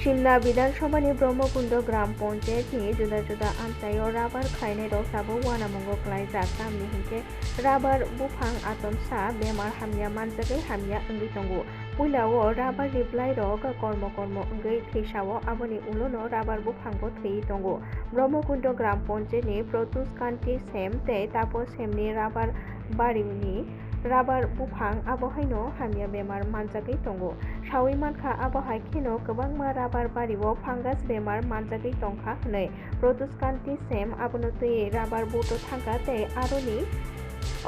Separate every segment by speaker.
Speaker 1: Simla Bidanshabani Brahmakundo Gram Pontet ni juda-juda amsayo rabar khaine rok sabo wanamungo klaijak tamni hinke rabar buphang atomsa bemar hamya manjagai hamya ongui tongo puilao rabar reply rok kormo ongui theisao aboni ulono rabar buphangbo thei tongo Brahmakundo Gram Pontet ni Protus Kanti Sem te Tapos Semni rabar barimni rabar buphang abohaino hamya bemar manjagai tongo Shawi mankha abohai kheno kwbangma rabar bario fungus bemar manjagai tongkha hnoi Protus Kanti Sem abono tui rabar buto thangka tei aroni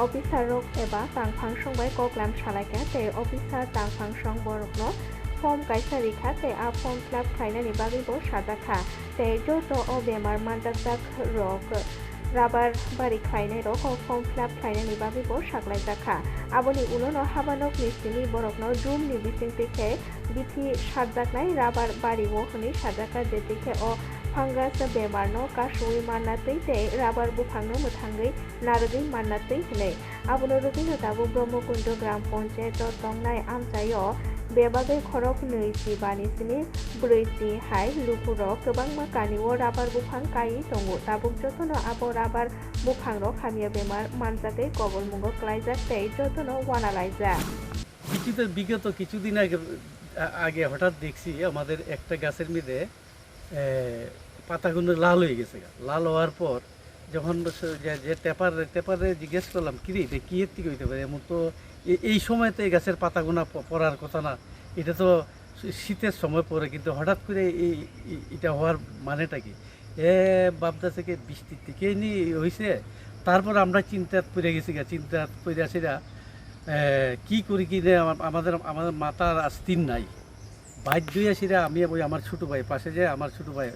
Speaker 1: officer rok eba tangphang songbai koklam salaika tei officer tangphang song borokno form kaisa rikha tei a form fill up khlainani bagui bo sajakha tei joto o bemar manjakjak rok rabar bari khlainai rok form fill up khlainani bagui bo saklaijaka aboni ulono habanok mistini borokno room ni bisingtike bithi sarjaknai rabar bari bo hni sarjaka jetike o fungus bemar no kasui manatei tei rabar buphangno muthangai narogui manatei hnei abono rugino dabu Brahmakundo Gram Ponchayat tongnai amchayo bebagai khorok neisi banisini breisi hai lupurok kwbangma kanio rabar buphang kai tongo tabuk jotono abo rabar buphang rok hamya bemar manjagai kobolmungo klaijak tei jotono wanalaijak
Speaker 2: বিগত কিছুদিন আগে হঠাৎ দেখছি আমাদের একটা গাছের মধ্যে পাতাগুলো লাল হয়ে গেছে লাল হওয়ার পর যখন যে টেপারে জিজ্ঞেস করলাম কিরে এটা কি এর থেকে হইতে পারে এমন তো এই সময়তে এই গাছের পাতাগুনা পড়ার কথা না এটা তো শীতের সময় পড়ে কিন্তু হঠাৎ করে এটা হওয়ার মানেটা কি বাপদা থেকে বৃষ্টির থেকেই নি হয়েছে তারপর আমরা চিন্তা পড়ে গেছি চিন্তা পড়ে আসিরা কি করি কি আমাদের মাথার স্থির নাই বাধ্য আসিরা আমি ওই আমার ছোটো ভাই পাশে যে আমার ছোটো ভাই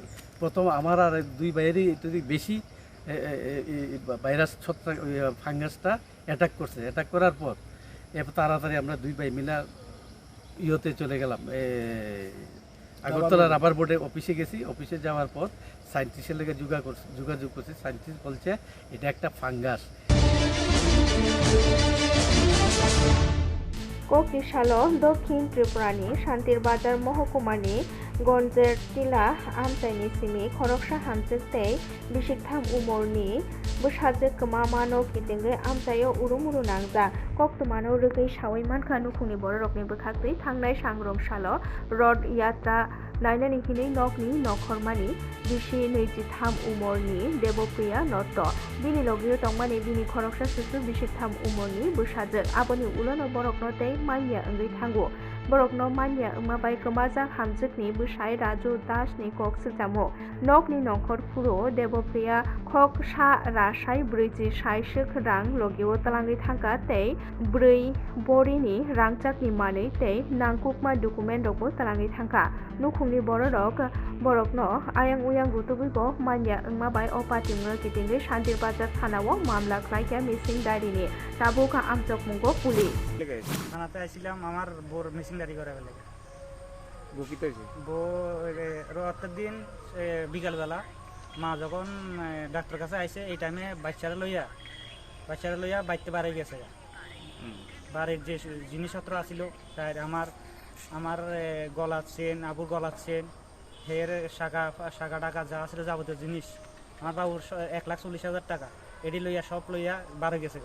Speaker 2: প্রথম আমার আর দুই ভাইয়েরই যদি বেশি ভাইরাস ছত্রাক ফাঙ্গাসটা অ্যাটাক করছে অ্যাটাক করার পর এরপর তাড়াতাড়ি আমরা দুই ভাই মিলা ইয়েতে চলে গেলাম আগরতলা রাবার বোর্ডে অফিসে গেছি অফিসে যাওয়ার পর সায়েন্টিস্টের লেগে যোগাযোগ করছি সায়েন্টিস্ট বলছে এটা একটা ফাঙ্গাস
Speaker 1: কোকিশালো দক্ষিণ ত্রিপুরানি শান্তির বাজার মহকুমানি গঞ্জের টিলা আমচাইনি Simi খরকসা হামচেক tei bisiktham umorni bwsajak kwmamano kitingui amchaio urumuru nangja koktwmano rwgui sawui mankha nukhungni borokni bwkhaktui thangnai sangrong salo rod yatra nainani hini nokni nokhormani bisi 23 umorni Devopriya Notto bini logio tongmani bini khoroksa susu bisiktham umorni bwsajak aboni ulono borokno tei manya ongui thango borokno manya ongmabai kwmajak hamjakni bwsai Raju Das ni kok sujamo nokni nongkhor phuro Devopriya khok sa rasai briji sai suk rang logio talangui thangka tei brui borini rangchakni manei tei nangkukma document rokbo talangui thangka nukhungni borokno ayang uyang gutubui bo manya ongmabai o patimno kitingui Shantir Bazar thanao mamla khlaika missing diary tabuka amchok mungo pulis
Speaker 3: থানাতে আইছিলাম আমার bore machinery করে ফেলে
Speaker 4: বকিত হয়েছে
Speaker 3: রাতের দিন বিকালবেলা মা যখন ডাক্তার কাছে আইছে এই টাইমে বাচ্চারা লইয়া বাড়িতে বাড়ি গেছে বাড়ির যে জিনিসপত্র আছিল তাই আমার গলার চেন আবুর গলার চেন হের শাখা টাকা যা আছিল যাবতীয় জিনিস আমার বাবুর 1,40,000 টাকা এটি লইয়া সব লইয়া বাড়ি গেছে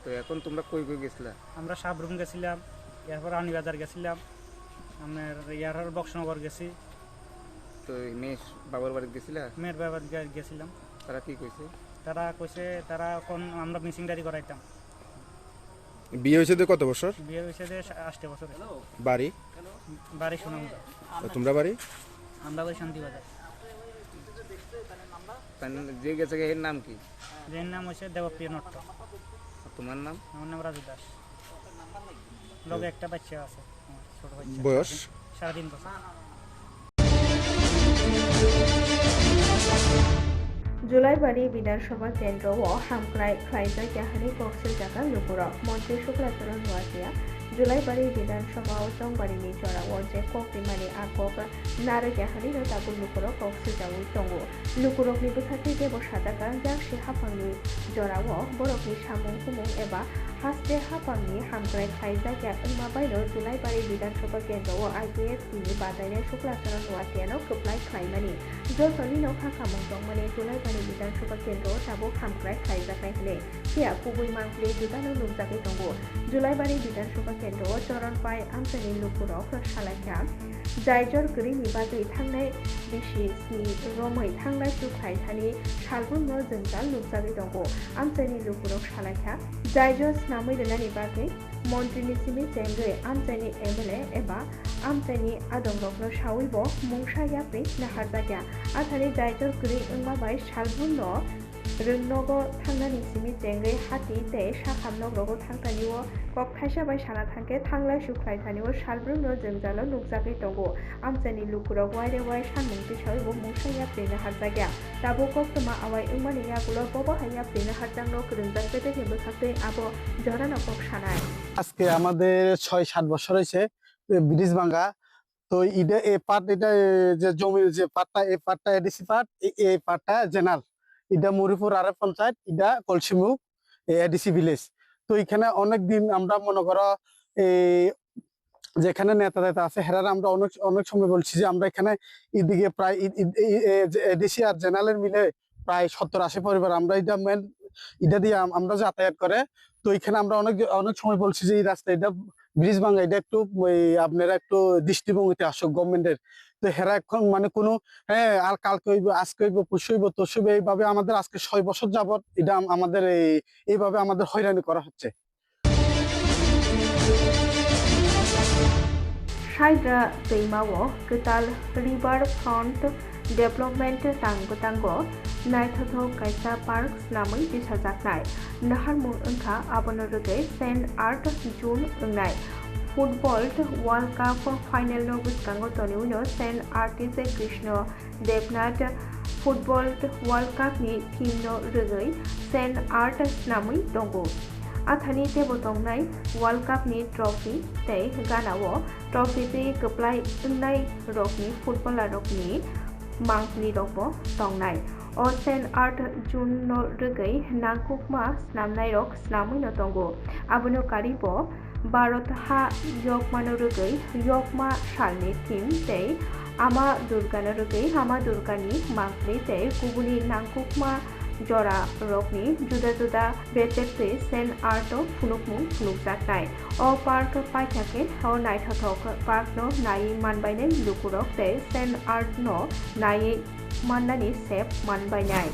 Speaker 4: তো এখন তোমরা কই গেছিলা
Speaker 3: আমরা সাবরুম গেছিলাম এরপর রানীবাজার গেছিলাম আমার ইয়ার বক্সনগর গেছি
Speaker 4: তো মেয়ের বাবার বাড়ি গেছিলা
Speaker 3: মেয়ের বাবার গেছিলাম
Speaker 4: তারা কি কইছে
Speaker 3: তারা এখন আমরা মিসিং ডায়েরি করাইতাম
Speaker 5: বিয়ে হয়েছে কত বছর
Speaker 3: বিয়ে হয়েছে 8 বছর বাড়ি সোনামুড়া
Speaker 5: তোমরা বাড়ি
Speaker 3: আমরা বাড়ি শান্তিবাজার
Speaker 4: যে গেছে এর নাম কি
Speaker 3: এর নাম হচ্ছে দেবপ্রিয় নট্ট
Speaker 4: তোমার নাম
Speaker 3: আমার নাম রাজু দাস লগে একটা বাচ্চা আছে ছোট বাচ্চা
Speaker 5: বয়স
Speaker 3: 3.5 বছর
Speaker 1: জুলাইবাড়ি বিধানসভা কেন্দ্র ও হামক্রাই খাইজাই কাহানি কক্সেল জায়গা লুকুরক মন্ত্রী শুক্লাচরণ নোয়াতিয়া জুলাইবাড়ি বিধানসভা ও চংবাড়িনি জরা যে কক্রিমানি আগক নারে কাহানি তাবু লুকুরক কক্সেল জাউই তঙ্গো লুকুরকনি বসাতে দেব সাদাকা জাংসি হাফাংনি জরা ও বরকনি সামুং হুমুং এবা हास्टे हापांनि हामग्राय खायजाग्या ओंमाबायनो जुलाइबारि बिधानसभा केन्द्रआव IPFTनि बादायनाय सुक्लासना नुवाथियानो खोबलाय खायमानि जसलिनो हाखामं दंमानि जुलाइबारि बिधानसभा केन्द्रआव दाबो हामग्राय खायजानाय हले सिया गुबै मांखलि जुदानो नुजाखै दंगो जुलाइबारि बिधानसभा केन्द्रआव चरणपाय आमसानि लुकुराव सालायख्या जायजर गृहनि बागै थांनाय बिसिनि रमै थांनाय सुखायथानि सालबुनो जोंजाल नुजाखै दंगो आमसानि लुकुराव सालायख्या जायजर स्नामै दोनानि बागै मन्त्रिनि सिमि जेंगै आमसानि MLA एबा आमसानि आदंरकनो सावैबो मुंसाया पे नाहारजाग्या आथानि जायजर गृह ओंमाबाय सालबुनो रोंनगो थांनानि सिमि जेंगै हाति ते साखामनगरगो थांतानिओ कक थाइसाबाय साना थांखे थांलाय सुख्लायथानिओ सालब्रुनो जोंजालो नुजाखै दंगो आमसानि लुकुराव वायरे वाय सानमुंथि सावैबो मुंसाया पे नाहारजाग्या दाबो कक्तमा आवाय ओंमानि यागुलो बबो हाया पे नाहारजांनो गोरोंजागेते हेबो थाकते आबो जरानो कक सानाय
Speaker 6: আজকে আমাদের ৬-৭ বছর হয়েছে ব্রিজ ভাঙা তো এটা এই পার্ট এটা যে জমির যে পাটটা এই পাটটা এডিসি পার্ট এই পাটটা জেনারেল এটা মরিপুর আরে পঞ্চায়েত এটা কলসিমুখ এডিসি ভিলেজ তো এখানে অনেক দিন আমরা মনে করো এই যেখানে নেতা নেতা আছে হেরারা আমরা অনেক অনেক সময় বলছি যে আমরা এখানে এদিকে প্রায় এডিসি আর জেনারেলের মিলে প্রায় 70-80 পরিবার আমরা এটা মেন এটা দিয়ে আমরা যাতায়াত করে তো এখানে আমরা অনেক অনেক সময় বলছি যে এই রাস্তা এটা ব্রিজ ভাঙা এটা একটু আপনারা একটু দৃষ্টিভঙ্গিতে আসুক গভর্নমেন্টের তো হেরা এখন মানে কোনো হ্যাঁ আর কালকে হইব আজকে হইব পরশু হইব তরশু হইব এইভাবে আমাদের আজকে 6 বছর যাবত এটা আমাদের এইভাবে আমাদের হয়রানি করা হচ্ছে
Speaker 1: Shaidra दैमाओ गोताल रिभार फ्रन्ट डेभलपमेन्ट तांगो नायथाथाव कायसा पार्क नामै दिसाजानाय नाहारमुं ओंखा आबोनो रोगै सेन्ट आर्ट जुन ओंनाय फुटबल वर्ल्ड कप फाइनल नो बुसकांगो तनिउनो sand artist Krishna Debnath football world cup नि टीम नो रोगै सेन्ट आर्ट नामै दंगो आथानि तेबो दंनाय वर्ल्ड कप नि ट्रफी तै गानावो ट्रफी तै गोप्लाय ओंनाय रकनि फुटबलार रकनि मांखनि रकबो दंनाय ओ सेन्ट आर्ट जुन नो रोगै नांकुकमा स्नामनाय रक स्नामैनो दंगो आबोनो कारिबो भारत हा यकमानो रोगै यकमा सालनि टीम तै आमा दुर्गानो रोगै आमा दुर्गानि मांखनि तै गुबुनि नांकुकमा जरा रकनि जुदा जुदा बेचेक्टे सेन्ट आर्ट फुनुकमुं फुनुकजानाय ओ पार्क पाइथाके ओ नायथाथाव पार्क नो नायै मानबायनाय लुकुरक तै सेन्ट आर्ट नो नायै মান্নানি সেফ মানবাইনাই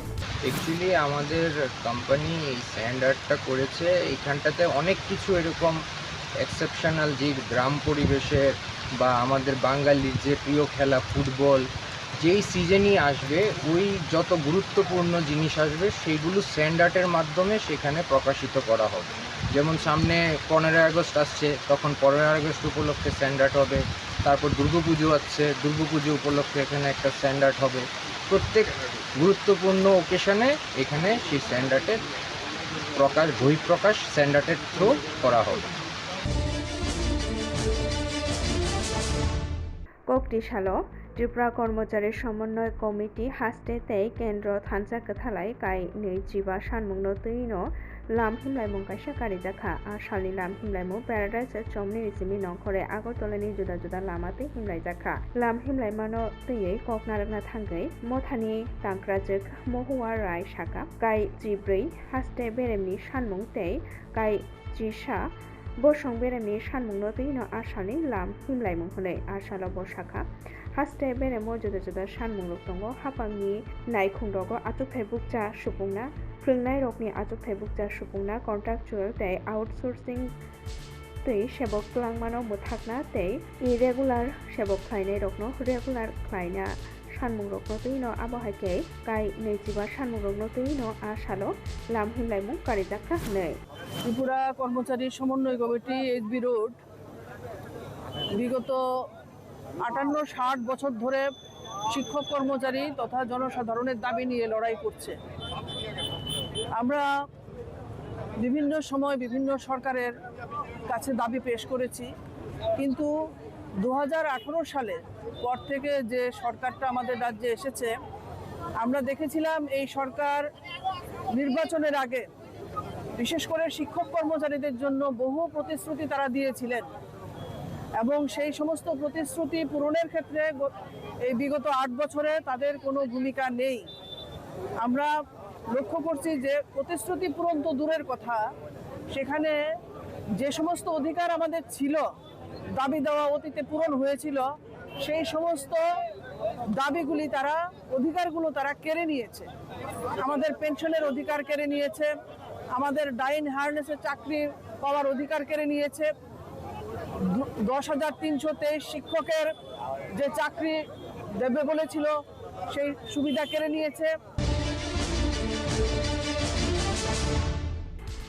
Speaker 4: অ্যাকচুয়ালি আমাদের কোম্পানি এই স্যান্ড আর্টটা করেছে এইখানটাতে অনেক কিছু এরকম এক্সেপশনাল যে গ্রাম পরিবেশের বা আমাদের বাঙালির যে প্রিয় খেলা ফুটবল যেই সিজনই আসবে ওই যত গুরুত্বপূর্ণ জিনিস আসবে সেইগুলো স্যান্ড আর্টের মাধ্যমে সেখানে প্রকাশিত করা হবে যেমন সামনে 15ই আগস্ট আসছে তখন 15ই আগস্ট উপলক্ষে স্যান্ড আর্ট হবে তারপর দুর্গাপুজো আসছে দুর্গাপুজো উপলক্ষে এখানে একটা স্যান্ড আর্ট হবে প্রত্যেক গুরুত্বপূর্ণ ওকেশনে এখানে সেই স্যান্ড আর্টের বহিঃপ্রকাশ স্যান্ড আর্টের থ্রু করা হবে
Speaker 1: কক্টিশালো ত্রিপুরা কর্মচারী সমন্বয় কমিটি হাস্টেতে কেন্দ্র থানসা কথালাই কাই নৈজিবা সানमुंनो तैनो लाम हिमलायमुं कायसा कारिजाखा आसालनि लाम हिमलायमुं प्याराडाइज चमनि रिसिमि नंखरे आगरतलानि जुदा जुदा लामाते हिमलायजाखा लाम हिमलायमानो तैयै ककनारगना थांगै मथानि तांक्राजोक महुवा राय साका काय जिब्रै हास्टे बेरेमनि सानमुं तै काय जिसा बसं बेरेमनि सानमुंनो तैनो आसालनि लाम हिमलायमुं हनै आसालाव बसाखा हास्टे बेरेमो जुदा जुदा सानमुंलुक दङ हापांनि नायखुंदगो आथुकथाय बुकजा सुबुंना फोरोंनाय रकनि आथुकथाय बुकजा सुबुंना कन्ट्राक्चुअल तै आउटसोर्सिं तै सेबक क्लांमानो मोथाकना तै इरेगुलार सेबक खायनाय रकनो रेगुलार खायना सानमुं रकनो तैनो आबहायके काय नैजिबा सानमुं रकनो तैनो आसालो लाम हिमलायमुं कारिजाखा हनै
Speaker 7: ত্রিপুরা কর্মচারী সমন্বয় কমিটি এসবি রোড বিগত 58-60 বছর ধরে শিক্ষক কর্মচারী তথা জনসাধারণের দাবি নিয়ে লড়াই করছে আমরা বিভিন্ন সময় বিভিন্ন সরকারের কাছে দাবি পেশ করেছি কিন্তু 2018 সালে পর থেকে যে সরকারটা আমাদের রাজ্যে এসেছে আমরা দেখেছিলাম এই সরকার নির্বাচনের আগে বিশেষ করে শিক্ষক কর্মচারীদের জন্য বহু প্রতিশ্রুতি তারা দিয়েছিলেন এবং সেই সমস্ত প্রতিশ্রুতি পূরণের ক্ষেত্রে এই বিগত 8 বছরে তাদের কোনো ভূমিকা নেই। আমরা লক্ষ্য করছি যে প্রতিশ্রুতি পূরণ তো দূরের কথা, সেখানে যে সমস্ত অধিকার আমাদের ছিল, দাবি দেওয়া অতীতে পূরণ হয়েছিল, সেই সমস্ত দাবিগুলি অধিকারগুলো তারা কেড়ে নিয়েছে। আমাদের পেনশনের অধিকার কেড়ে নিয়েছে, আমাদের ডাইন হার্নেসে চাকরি পাওয়ার অধিকার কেড়ে নিয়েছে, 10,323 শিক্ষকের যে চাকরি দেবে বলেছিল সেই সুবিধা কেড়ে নিয়েছে।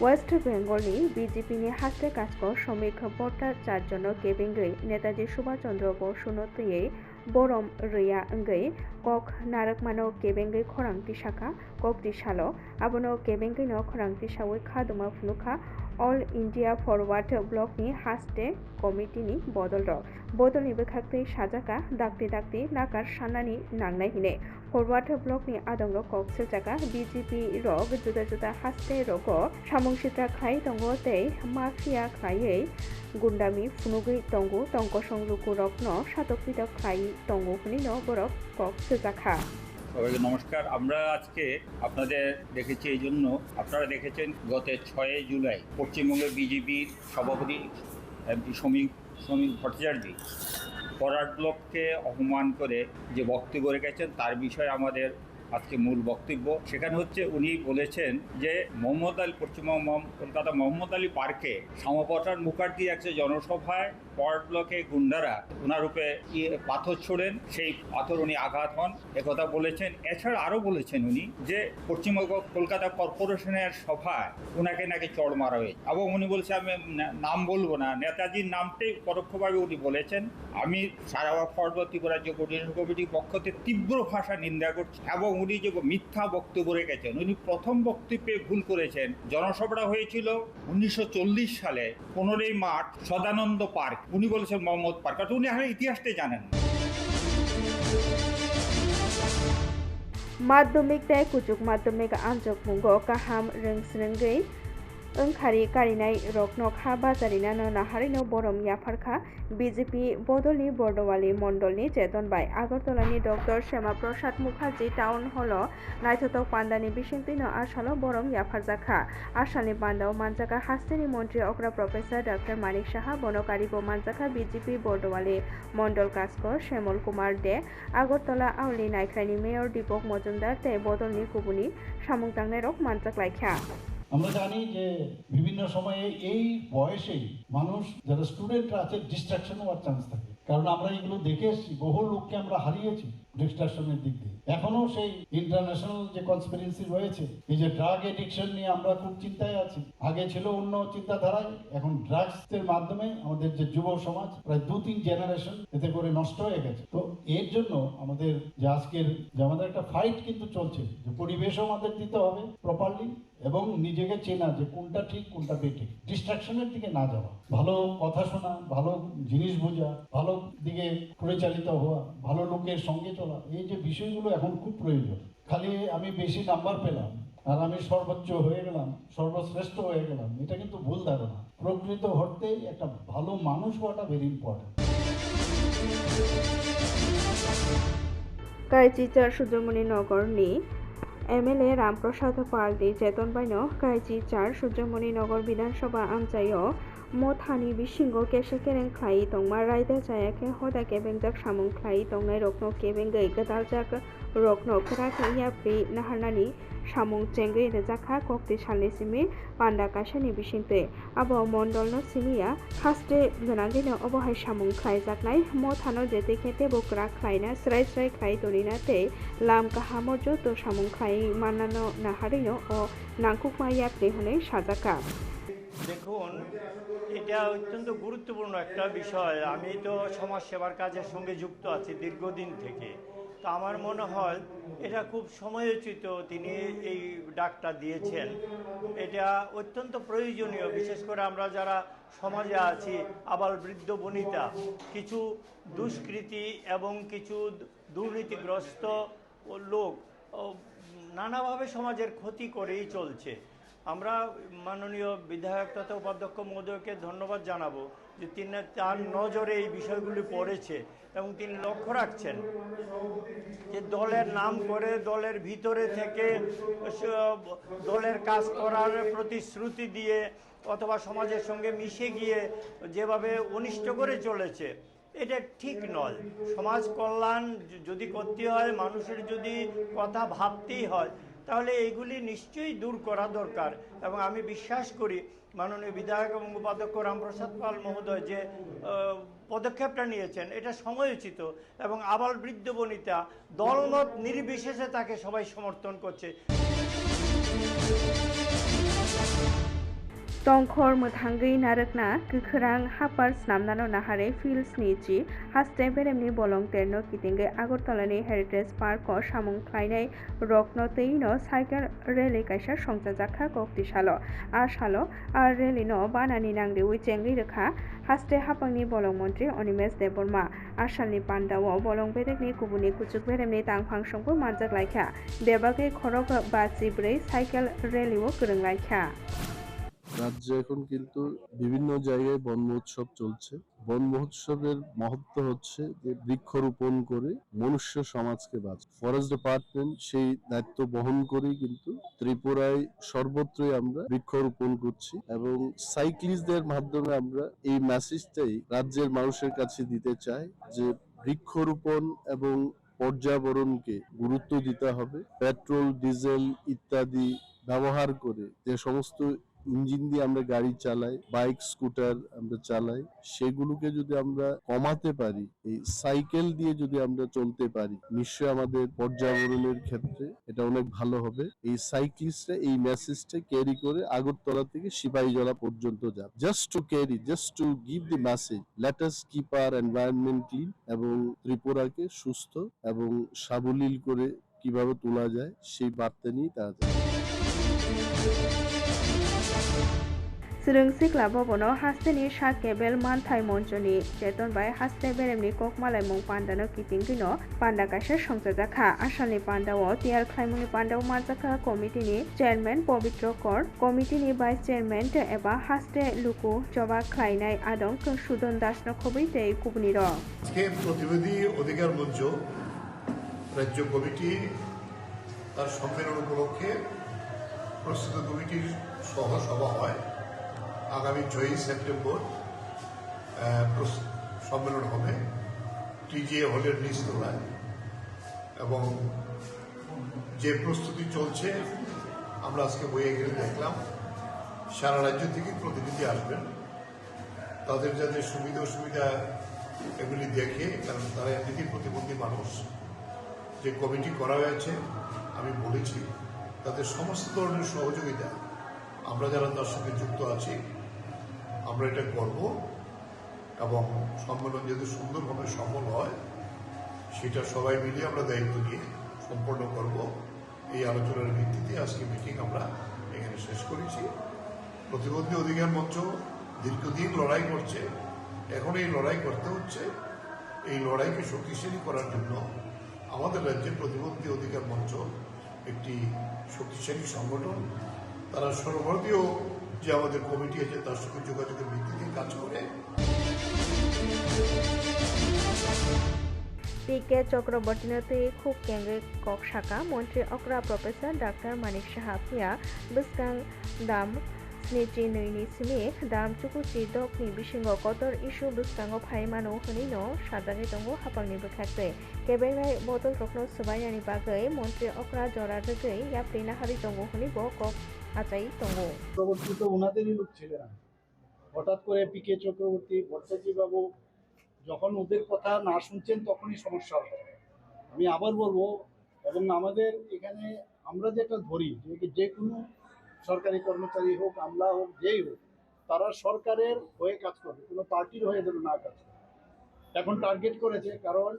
Speaker 1: वेस्ट बेंगलनि बीजेपीनि हास्टे काजखौ श्रमिक भट्टाचार्यनो केबेंगै नेताजी सुभाष चंद्र बसुनो तैयै बरम रैया अंगै कक नारकमानो केबेंगै खरांति शाखा कक दिसालो आबोनो केबेंगैनो खरांति सावै खादुमा फुनुखा ऑल इंडिया फरवार्ड ब्लकनि हास्टे कमिटिनि बदलनि बेखाक्तै साजाका दाक्ति नाकार साननानि नांनाय हिने फरवार्ड ब्लकनि आदंग कक सेलजाका बीजेपी रक जुदा हास्टे रक सामंसित्रा खाय दंगो तै माफिया खायै गुन्डामी फुनुगै दंगो टंकसं लुकु रत्न सातकपित खाय दंगो फुनिनो बरक कक सेलजाका।
Speaker 8: সবাইকে নমস্কার। আমরা আজকে আপনাদের দেখেছি এই জন্য, আপনারা দেখেছেন গত 6 জুলাই পশ্চিমবঙ্গের বিজেপির সভাপতি শ্রমিক ভট্টাচার্য ফরওয়ার্ড ব্লককে অপমান করে যে বক্তব্য রেখেছেন তার বিষয়ে আমাদের আজকে মূল বক্তব্য। সেখানে হচ্ছে উনি বলেছেন যে পশ্চিমবঙ্গ কলকাতা মোহাম্মদ আলী পার্কে শ্যামাপ্রসাদ মুখার্জি একটা জনসভায় ফরওয়ার্ড ব্লকে গুন্ডারা ওনার উপরে পাথর ছোড়েন, সেই পাথর উনি আঘাত হন একথা বলেছেন। এছাড়া আরও বলেছেন উনি যে পশ্চিমবঙ্গ কলকাতা কর্পোরেশনের সভায় ওনাকে নাকি চড় মারা হয়েছে এবং উনি বলছে আমি নাম বলবো না, নেতাজির নামটাই পরোক্ষভাবে উনি বলেছেন। আমি সারা ফরওয়ার্ড ত্রিপুরা রাজ্য কোঅর্ডিনেশন কমিটির পক্ষ থেকে তীব্র ভাষা নিন্দা করছি এবং উনি যে মিথ্যা বক্তব্য রেখেছেন, উনি প্রথম বক্তব্যে ভুল করেছেন। জনসভাটা হয়েছিল 1940 সালে 15ই মার্চ সদানন্দ পার্ক, উনি বলেছেন মোহাম্মদ পার্ক, উনি আসলে ইতিহাসটাই জানেন।
Speaker 1: माध्यमिक तै कुचुक माध्यमिक आनजक मुंगो काहाम रोंसरोंगै ओंखारि कारिनाय रकनक हा बाजारिनानो नाहारिनो बरम याफारखा BJP बदलनि बर्दवाली मंडलनि चेतनबाय आगरतलानि doctor Shyama Prasad Mukherjee town हल नायथथक पान्डानि बिसिंतिनो आसालो बरम याफारजाखा आसालनि बान्दाव मानजाका हास्टेनि मन्त्री अग्रा प्रोफेसर डॉक्टर मानिक साहा बनकारिबो मानजाका बीजेपी बर्दवाली मंडल कास्को श्यामल कुमार दे आगरतला आवली नायख्रानि मेयर दीपक मजुमदार ते बदलनि कुबुनि सामुंतांनाय रक मानजाक लायखा।
Speaker 9: আমরা জানি যে বিভিন্ন সময়ে এই বয়সেই মানুষ যারা স্টুডেন্টরা আছে ডিস্ট্রাকশন হওয়ার চান্স থাকে, কারণ আমরা এগুলো দেখে এসেছি, বহু লোককে আমরা হারিয়েছি ডিস্ট্রাকশনের দিক দিয়ে। এখনো সেই ইন্টারন্যাশনাল যে কনস্পিরেন্সি রয়েছে, এই যে ড্রাগ এডিকশন নিয়ে আমরা খুব চিন্তায় আছি। আগে ছিল অন্য চিন্তাধারায়, এখন ড্রাগসের মাধ্যমে আমাদের যে যুব সমাজ প্রায় 2-3 জেনারেশন এতে করে নষ্ট হয়ে গেছে। তো এর জন্য আমাদের যে আজকের যে আমাদের একটা ফাইট কিন্তু চলছে, যে পরিবেশও আমাদের দিতে হবে প্রপারলি এবং নিজেকে চেনা যে কোনটা ঠিক কোনটা বেঠিক, ডিস্ট্রাকশনের দিকে না যাওয়া, ভালো কথা শোনা, ভালো জিনিস বোঝা, ভালো দিকে পরিচালিত হওয়া, ভালো লোকের সঙ্গে চলা, এই যে বিষয়গুলো এখন খুব প্রয়োজন। খালি আমি বেশি নাম্বার পেলাম আর আমি সর্বোচ্চ হয়ে গেলাম, সর্বশ্রেষ্ঠ হয়ে গেলাম, এটা কিন্তু ভুল ধারণা। প্রকৃত অর্থে একটা ভালো মানুষ হওয়াটা ভেরি ইম্পর্টেন্ট।
Speaker 1: कायचिचार सूर्यमणि नगरनि एमएलए रामप्रसाद पालनि चेतनबायनो कायचिचार सूर्यमणि नगर विधानसभा आनजायो मथानि बिसिंगो केसे केरें ख्लाइ तंमा रायदा जायाखै हदा केबेंजाक सामुं ख्लाइ तंनाय रकनो केबेंगै गदालजाक रकनो खराखै याप्रि नाहारनानि सामुं चेंगै रेजाखा कक्ति सालनि सिमि पान्डा काशानि बिसिंतै आबो मण्डलनो सिमिया हास्टे गोनांगैनो अबहाय सामुं ख्लाइ जाकनाय मथानो जेते खेते बोकरा ख्लाइना स्राय स्राय ख्लाइ तनिनातै लाम काहामो जतो सामुं ख्लाइ मानानो नाहारिनो ओ नांकुकमा याप्रि हनै साजाका।
Speaker 10: দেখুন, এটা অত্যন্ত গুরুত্বপূর্ণ একটা বিষয়। আমি তো সমাজ সেবার কাজের সঙ্গে যুক্ত আছি দীর্ঘদিন থেকে। তো আমার মনে হয় এটা খুব সময়োচিত তিনি এই ডাকটা দিয়েছেন। এটা অত্যন্ত প্রয়োজনীয়, বিশেষ করে আমরা যারা সমাজে আছি, আবার বৃদ্ধ বনিতা, কিছু দুষ্কৃতী এবং কিছু দুর্নীতিগ্রস্ত লোক নানাভাবে সমাজের ক্ষতি করেই চলছে। আমরা মাননীয় বিধায়ক তথা উপাধ্যক্ষ মহোদয়কে ধন্যবাদ জানাবো যে তিনি তার নজরে এই বিষয়গুলি পড়েছে এবং তিনি লক্ষ্য রাখছেন যে দলের নাম করে দলের ভিতরে থেকে দলের কাজ করার প্রতিশ্রুতি দিয়ে অথবা সমাজের সঙ্গে মিশে গিয়ে যেভাবে অনিষ্ট করে চলেছে, এটা ঠিক নয়। সমাজ কল্যাণ যদি করতে হয়, মানুষের যদি কথা ভাবতেই হয়, তাহলে এইগুলি নিশ্চয়ই দূর করা দরকার। এবং আমি বিশ্বাস করি মাননীয় বিধায়ক এবং উপাধ্যক্ষ রামপ্রসাদ পাল মহোদয় যে পদক্ষেপটা নিয়েছেন এটা সময়োচিত, এবং আবাল বৃদ্ধ বনিতা দলমত নির্বিশেষে তাকে সবাই সমর্থন করছে।
Speaker 1: Tongkhor mothangui narokna kwkhwrang hapar snamnano nahare Fields ni chi haste beremni bolong terno kitingge Agartalani Heritage Park o samung khlainai rokno teino cycle rally kaisa songjajakha kokti salo ar rally no banani nangde uichengi rekha haste hapangni bolong montri Onimesh Deborma asalni pandao bolong bedekni kubuni kuchuk beremni tangphang songbo manjak laikha bebage khorok ba chibrei cycle rally o kwrung laikha।
Speaker 11: রাজ্যে এখন কিন্তু বিভিন্ন জায়গায় বন মহোৎসব চলছে। বন মহোৎসবের মহত্ব হচ্ছে যে বৃক্ষরোপণ করে মনুষ্য সমাজকে বাঁচায়। ফরেস্ট ডিপার্টমেন্ট সেই দায়িত্ব বহন করেই কিন্তু ত্রিপুরায় সর্বত্রই আমরা বৃক্ষরোপণ করছি এবং সাইক্লিস্টদের মাধ্যমে আমরা এই মেসেজটাই রাজ্যের মানুষের কাছে দিতে চাই যে বৃক্ষরোপণ এবং পর্যাবরণকে গুরুত্ব দিতে হবে। পেট্রোল, ডিজেল ইত্যাদি ব্যবহার করে যে সমস্ত ইঞ্জিন দিয়ে আমরা গাড়ি চালাই, বাইক, স্কুটার আমরা চালাই, সেগুলোকে যদি আমরা কমাতে পারি, এই সাইকেল দিয়ে যদি আমরা চলতে পারি, নিশ্চয়ই আমাদের পর্যাবরণের ক্ষেত্রে এটা অনেক ভালো হবে। এই সাইক্লিস্টরা এই মেসেজটা ক্যারি করে আগরতলা থেকে সিপাহীজলা পর্যন্ত যাবে। Just to give the message, let us keep our environment clean এবং ত্রিপুরাকে সুস্থ এবং সাবলীল করে কিভাবে তোলা যায় সেই বার্তা নিয়ে তারা
Speaker 1: Srungsi Klabobono hasteni sa kebel manthai monchoni cheton bai haste beremni kokmalai mung pandano kitingino panda kaisa songjajakha asalni pandao tiar khlaimungni pandao manjaka committee ni chairman Povitro Kor, committee ni vice chairman eba haste luku joba khlainai adong Sudon Dasno khobui tei kubuni ro
Speaker 9: আজকে প্রতিনিধি অধিকার মঞ্চ রাজ্য committee তার সম্মেলন উপলক্ষে প্রস্তুত কমিটির সহ সভা হয়। আগামী 6 সেপ্টেম্বর সম্মেলন হবে টিজিএ হলের নিচতলায় এবং যে প্রস্তুতি চলছে আমরা আজকে বইয়ে গেলে দেখলাম সারা রাজ্য থেকে প্রতিনিধি আসবেন, তাদের যাদের সুবিধা অসুবিধা এগুলি দেখে, কারণ তারা এমনিতেই প্রতিবন্ধী মানুষ। যে কমিটি করা হয়েছে আমি বলেছি তাদের সমস্ত ধরনের সহযোগিতা আমরা যারা তার সঙ্গে যুক্ত আছি আমরা এটা করব এবং সম্মেলন যদি সুন্দরভাবে সফল হয় সেটা সবাই মিলে আমরা দায়িত্ব নিয়ে সম্পন্ন করব। এই আলোচনার ভিত্তিতে আজকে মিটিং আমরা এখানে শেষ করেছি। প্রতিবন্ধী অধিকার মঞ্চ দীর্ঘদিন লড়াই করছে, এখন এই লড়াই করতে হচ্ছে। এই লড়াইকে শক্তিশালী করার জন্য আমাদের রাজ্যে প্রতিবন্ধী অধিকার মঞ্চ একটি শক্তিশালী সংগঠন। তারা সর্বভারতীয় যে আমাদের কমিটি আছে তার সঙ্গে যোগাযোগের ভিত্তিতে কাজ করে।
Speaker 1: পিকে চক্রবর্তী খুব কেন্দ্রে কক শাখা মন্ত্রী অকরা প্রফেসর ডাক্তার মানিক সাহা পিয়া বসকাং দাম স্নিচি নৈনি সিমি দাম চুকুচি দকনি বিসিঙ্গ কতর ইস্যু বসকাঙ্গ ফাইমানো হনিनो সাজাগে দङ हापांनि बोखाखै केबेङै बदल रखनो सुबायनानि बागै मन्त्री अकरा जरा रगै याप्रिना हारि दङ हनि ब कक আচাই দङ।
Speaker 6: চক্রবর্তী তো ওনাদেরই লোক ছিলেন। হঠাৎ করে পিকে চক্রবর্তী ভট্টাচার্য বাবু যখন ওদের কথা না শুনছেন তখনই সমস্যা হয়। আমি আবার বলবো, এবং আমাদের এখানে আমরা যেটা ধরি যে কোনো সরকারি কর্মচারী হোক, আমলা হোক, যেই হোক, তারা সরকারের হয়ে কাজ করবে, কোনো পার্টির হয়ে যেন না কাজ করে। এখন টার্গেট করেছে, কারণ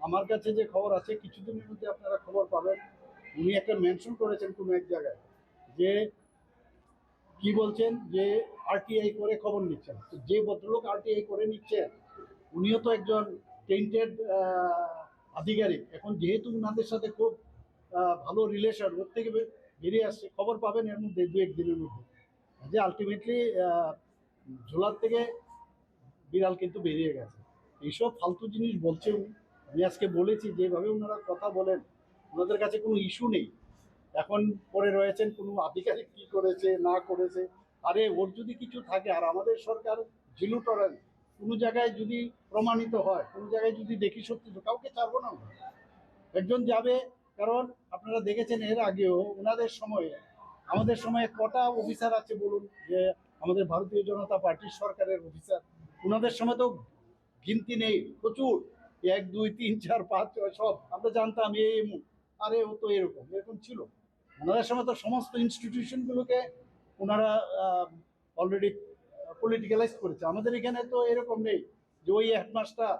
Speaker 6: আমার কাছে যে খবর আছে কিছুদিনের মধ্যে আপনারা খবর পাবেন, উনি একটা মেনশন করেছেন কোনো এক জায়গায় যে কি বলছেন যে আরটিআই করে খবর নিচ্ছেন। তো যে ভদ্রলোক আরটিআই করে নিচ্ছেন উনিও তো একজন টেন্টেড আধিকারিক। এখন যেহেতু উনাদের সাথে খুব ভালো রিলেশন, ওর থেকে
Speaker 9: বেরিয়ে আসছে, খবর পাবেন এর মধ্যে 2-1 দিনের মধ্যে, যে আলটিমেটলি ঝোলার থেকে বিড়াল কিন্তু বেরিয়ে গেছে। এইসব ফালতু জিনিস বলছে উনি। আমি আজকে বলেছি যেভাবে ওনারা কথা বলেন, ওনাদের কাছে কোনো ইস্যু নেই। এখন পরে রয়েছেন কোনো আধিকারিক কি করেছে না করেছে, আরে ওর যদি কিছু থাকে, আর আমাদের সরকার জিলু টলারেন্স, কোনো জায়গায় যদি প্রমাণিত হয়, কোনো জায়গায় যদি দেখি সত্যি, তো কাউকে ছাড়বো না। একজন যাবে, কারণ আপনারা দেখেছেন এর আগেও ওনাদের সময়ে, আমাদের সময়ে কটা অফিসার আছে বলুন, যে আমাদের ভারতীয় জনতা পার্টির সরকারের অফিসার, ওনাদের সময় তো গিনতি নেই, প্রচুর, 1, 2, 3, 4, 5, 6 সব আমরা জানতাম, আরে ও তো এরকম ছিল। ওনাদের সময় তো সমস্ত ইনস্টিটিউশনগুলোকে ওনারা অলরেডি পলিটিক্যালাইজ করেছে। আমাদের এখানে তো এরকম নেই যে ওই হেডমাস্টার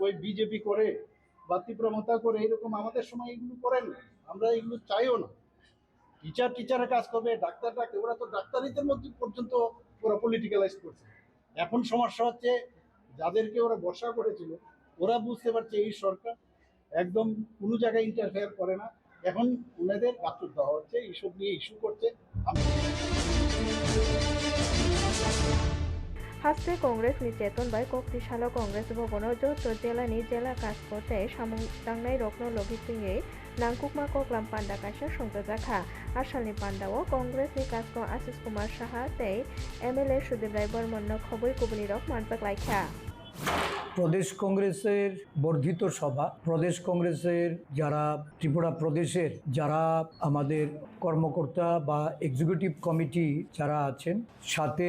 Speaker 9: ওই বিজেপি করে বা তীব্রমতা করে, এরকম আমাদের সময় এগুলো করেন না, আমরা এগুলো চাইও না। টিচারের কাজ করবে, ডাক্তার, ওরা তো ডাক্তারিদের মধ্যে পর্যন্ত ওরা পলিটিক্যালাইজ করছে। এখন সমস্যা হচ্ছে যাদেরকে ওরা ভরসা করেছিল, ওরা বুঝতে পারছে এই সরকার একদম কোনো জায়গায় ইন্টারফেয়ার করে না, এখন ওনাদের গাছুর দেওয়া হচ্ছে, এইসব নিয়ে ইস্যু করছে।
Speaker 1: हास्ते कांग्रेस नि चेतन बाय कक्तिशाला कांग्रेस भवनाव जत जिल्लानि जिल्ला काजखौथाय सामुं दांनाय रत्न लगितुयै नांकुकमा कक्लाम पान्डा कायसा संजाजाखा आसामनि पान्डाव कांग्रेसनि काजखौ आशिष कुमार साहा तै एमएलए सुदीप राय बर्मन खबै कुबुनि रक मानजाक लायखा।
Speaker 12: प्रदेश कংগ্রেসের বর্ধিত সভা, প্রদেশ কংগ্রেসের যারা ত্রিপুরা প্রদেশের যারা আমাদের কর্মকর্তা বা এক্সিকিউটিভ কমিটি যারা আছেন, সাথে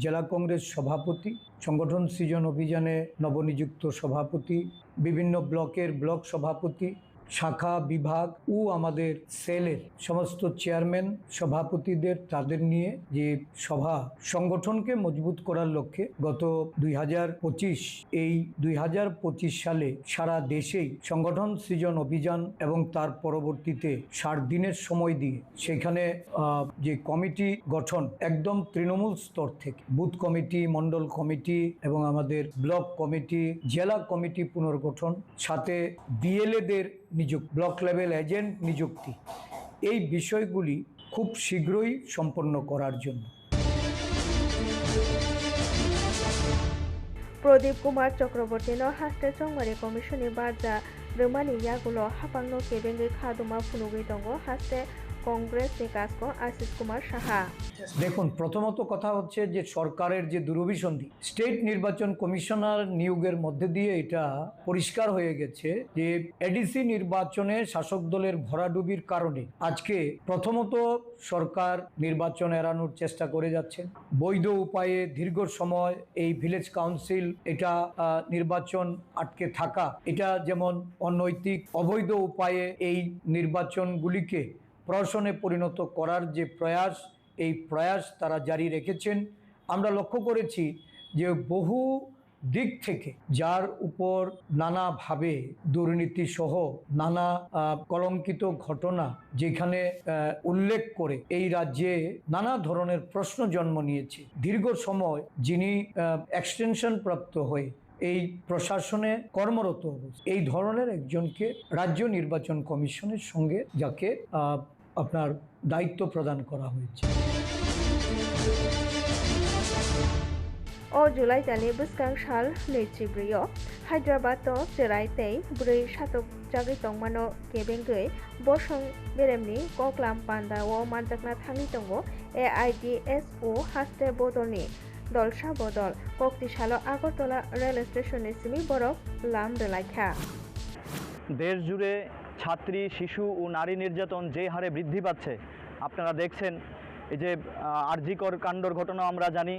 Speaker 12: জেলা কংগ্রেস সভাপতি, সংগঠন সৃজন অভিযানে নবনিযুক্ত সভাপতি, বিভিন্ন ব্লকের ব্লক সভাপতি, শাখা বিভাগ ও আমাদের সেলের সমস্ত চেয়ারম্যান সভাপতিদের তাদের নিয়ে যে সভা সংগঠনকে মজবুত করার লক্ষ্যে গত 2025 এই 2025 সালে সারা দেশেই সংগঠন সৃজন অভিযান এবং তার পরবর্তীতে 60 দিনের সময় দিয়ে সেখানে যে কমিটি গঠন একদম তৃণমূল স্তর থেকে বুথ কমিটি, মণ্ডল কমিটি এবং আমাদের ব্লক কমিটি, জেলা কমিটি পুনর্গঠন, সাথে বিএলএদের নিযুক্তি, ব্লক লেভেল এজেন্ট নিযুক্তি, এই বিষয়গুলি খুব শীঘ্রই সম্পন্ন করার জন্য।
Speaker 1: प्रदीप कुमार चक्रवर्ती हास्ते चंगमारी कमिशननि बारजा रोमानि यागुलो हापांनो केबेंगे खादुमा फुनुगै दङ हास्ते কংগ্রেসের কাজকো আশিস কুমার সাহা।
Speaker 12: দেখুন, প্রথমত কথা হচ্ছে যে সরকারের যে দুরভিসন্ধি, স্টেট নির্বাচন কমিশনার নিয়োগের মধ্যে দিয়ে এটা পরিষ্কার হয়ে গেছে যে এডিসি নির্বাচনে শাসক দলের ভরাডুবির কারণে আজকে প্রথমত সরকার নির্বাচন এড়ানোর চেষ্টা করে যাচ্ছেন। বৈধ উপায়ে দীর্ঘ সময় এই ভিলেজ কাউন্সিল এটা নির্বাচন আটকে থাকা, এটা যেমন অনৈতিক অবৈধ উপায়ে এই নির্বাচনগুলিকে প্রহসনে পরিণত করার যে প্রয়াস, এই প্রয়াস তারা জারি রেখেছেন। আমরা লক্ষ্য করেছি যে বহু দিক থেকে যার উপর নানাভাবে দুর্নীতি সহ নানা কলঙ্কিত ঘটনা যেখানে উল্লেখ করে এই রাজ্যে নানা ধরনের প্রশ্ন জন্ম নিয়েছে, দীর্ঘ সময় যিনি এক্সটেনশন প্রাপ্ত হয়ে এই প্রশাসনে কর্মরত এই ধরনের একজনকে রাজ্য নির্বাচন কমিশনের সঙ্গে যাকে আপনার দায়িত্ব প্রদান করা হয়েছে।
Speaker 1: O July tali buskang shal neichibrio Hyderabad to Cheraitei Bri Shatok Jagri Tongmano Kebengei Bosong Beremni Koklam Panda o Manjakna Thangi Tongo AIDSO Haste Bodolni Dolsha Bodol Koktishalo Agartala Rail Station Simi Borok Lam Delaikha।
Speaker 13: দেশ জুড়ে ছাত্রী, শিশু ও নারী নির্যাতন যে হারে বৃদ্ধি পাচ্ছে আপনারা দেখছেন। এই যে আরজিকর কাণ্ডর ঘটনা আমরা জানি,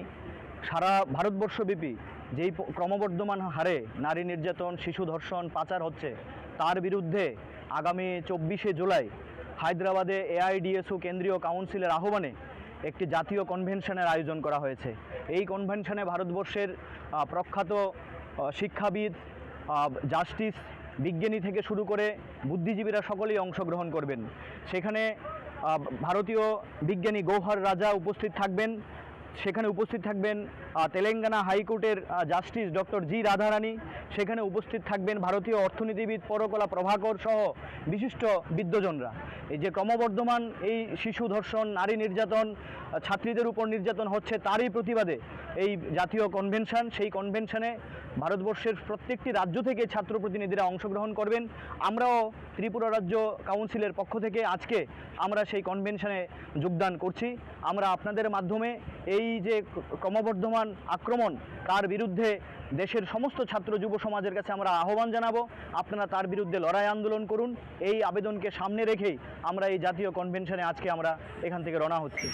Speaker 13: সারা ভারতবর্ষব্যাপী যেই ক্রমবর্ধমান হারে নারী নির্যাতন, শিশু ধর্ষণ, পাচার হচ্ছে, তার বিরুদ্ধে আগামী 24শে জুলাই হায়দ্রাবাদে এআইডিএসও কেন্দ্রীয় কাউন্সিলের আহ্বানে একটি জাতীয় কনভেনশনের আয়োজন করা হয়েছে। এই কনভেনশনে ভারতবর্ষের প্রখ্যাত শিক্ষাবিদ, জাস্টিস, বিজ্ঞানী থেকে শুরু করে বুদ্ধিজীবীরা সকলেই অংশগ্রহণ করবেন। সেখানে ভারতীয় বিজ্ঞানী গৌহর রাজা উপস্থিত থাকবেন, সেখানে উপস্থিত থাকবেন তেলেঙ্গানা হাইকোর্টের জাস্টিস ডক্টর জি রাধারানী, সেখানে উপস্থিত থাকবেন ভারতীয় অর্থনীতিবিদ পরকলা প্রভাকর সহ বিশিষ্ট বিদ্বজনরা। এই যে ক্রমবর্ধমান এই শিশু ধর্ষণ, নারী নির্যাতন, ছাত্রীদের উপর নির্যাতন হচ্ছে, তারই প্রতিবাদে এই জাতীয় কনভেনশন। সেই কনভেনশনে ভারতবর্ষের প্রত্যেকটি রাজ্য থেকে ছাত্র প্রতিনিধিরা অংশগ্রহণ করবেন। আমরাও ত্রিপুরা রাজ্য কাউন্সিলের পক্ষ থেকে আজকে আমরা সেই কনভেনশনে যোগদান করছি। আমরা আপনাদের মাধ্যমে এই যে ক্রমবর্ধমান আক্রমণ, তার বিরুদ্ধে দেশের সমস্ত ছাত্র যুব সমাজের কাছে আমরা আহ্বান জানাবো, আপনারা তার বিরুদ্ধে লড়াই আন্দোলন করুন। এই আবেদনকে সামনে রেখেই আমরা এই জাতীয় কনভেনশনে আজকে আমরা এখান থেকে রওনা হচ্ছি।